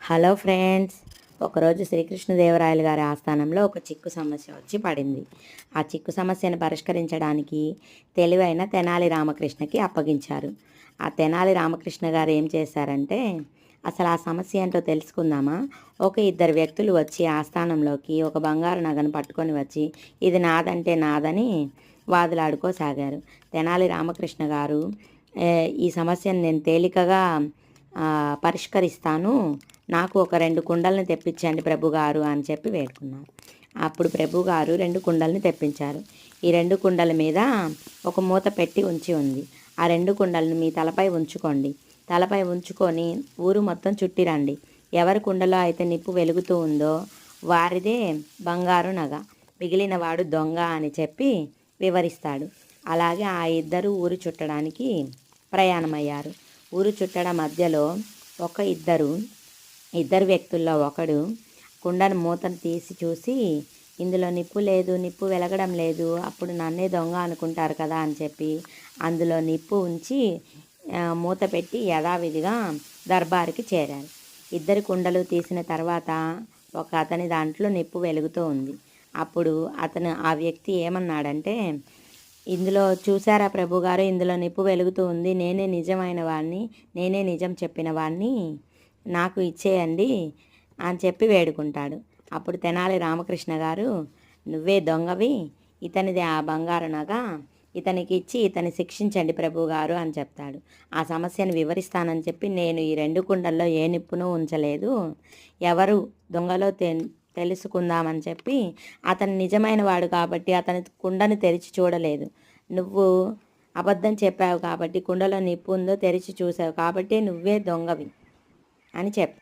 Hello friends, ఒకరోజు శ్రీకృష్ణదేవరాయలు గారి ఆస్థానంలో ఒక చిక్కు సమస్య వచ్చి పడింది. ఆ చిక్కు సమస్యను పరిష్కరించడానికి తెలివైన తెనాలి రామకృష్ణకి అప్పగించారు. ఆ తెనాలి రామకృష్ణ గారు ఏం చేశారంటే, అసలు ఆ సమస్య ఏంటో తెలుసుకుందామా? ఇద్దరు వ్యక్తులు వచ్చి ఆస్థానంలోకి ఒక బంగారు నగను పట్టుకొని వచ్చి ఇది నాదంటే నాదని వాదులాడుకోసాగారు. తెనాలి రామకృష్ణ గారు ఈ సమస్యను నేను తేలికగా పరిష్కరిస్తాను, నాకు ఒక 2 కుండల్ని తెప్పించండి ప్రభుగారు అని చెప్పి వేడుకున్నారు. అప్పుడు ప్రభుగారు 2 కుండల్ని తెప్పించారు. ఈ 2 కుండల మీద ఒక మూత పెట్టి ఉంచి ఉంది. ఆ 2 కుండలను మీ తలపై ఉంచుకోండి. తలపై ఉంచుకొని ఊరు మొత్తం చుట్టిరండి. ఎవరి కుండలో అయితే నిప్పు వెలుగుతూ ఉందో వారిదే బంగారు నగ, మిగిలిన వాడు దొంగ అని చెప్పి వివరిస్తాడు. అలాగే ఆ ఇద్దరు ఊరు చుట్టడానికి ప్రయాణమయ్యారు. ఊరు చుట్టడ మధ్యలో ఇద్దరు వ్యక్తుల్లో ఒకడు కుండను మూతను తీసి చూసి, ఇందులో నిప్పు లేదు, నిప్పు వెలగడం లేదు, అప్పుడు నన్నే దొంగ అనుకుంటారు కదా అని చెప్పి అందులో నిప్పు ఉంచి మూత పెట్టి యథావిధిగా దర్బారుకి చేరారు. ఇద్దరు కుండలు తీసిన తర్వాత ఒక అతని దాంట్లో నిప్పు వెలుగుతూ ఉంది. అప్పుడు ఆ వ్యక్తి ఏమన్నాడంటే, ఇందులో చూసారా ప్రభుగారు, ఇందులో నిప్పు వెలుగుతూ ఉంది, నేనే నిజమైన వాడిని, నేనే నిజం చెప్పిన వాడిని, నాకు ఇచ్చేయండి అని చెప్పి వేడుకుంటాడు. అప్పుడు తెనాలి రామకృష్ణ గారు, నువ్వే దొంగవి, ఇతనిది ఆ బంగారు నగ, ఇతనికి ఇచ్చి ఇతన్ని శిక్షించండి ప్రభుగారు అని చెప్తాడు. ఆ సమస్యను వివరిస్తానని చెప్పి నేను ఈ 2 కుండల్లో ఏ నిప్పును ఉంచలేదు, ఎవరు దొంగలో తెలుసుకుందామని చెప్పి అతను నిజమైన వాడు కాబట్టి అతని కుండను తెరిచి చూడలేదు. నువ్వు అబద్ధం చెప్పావు కాబట్టి, కుండలో నిప్పు ఉందో తెరిచి చూసావు కాబట్టి నువ్వే దొంగవి అని చెప్పి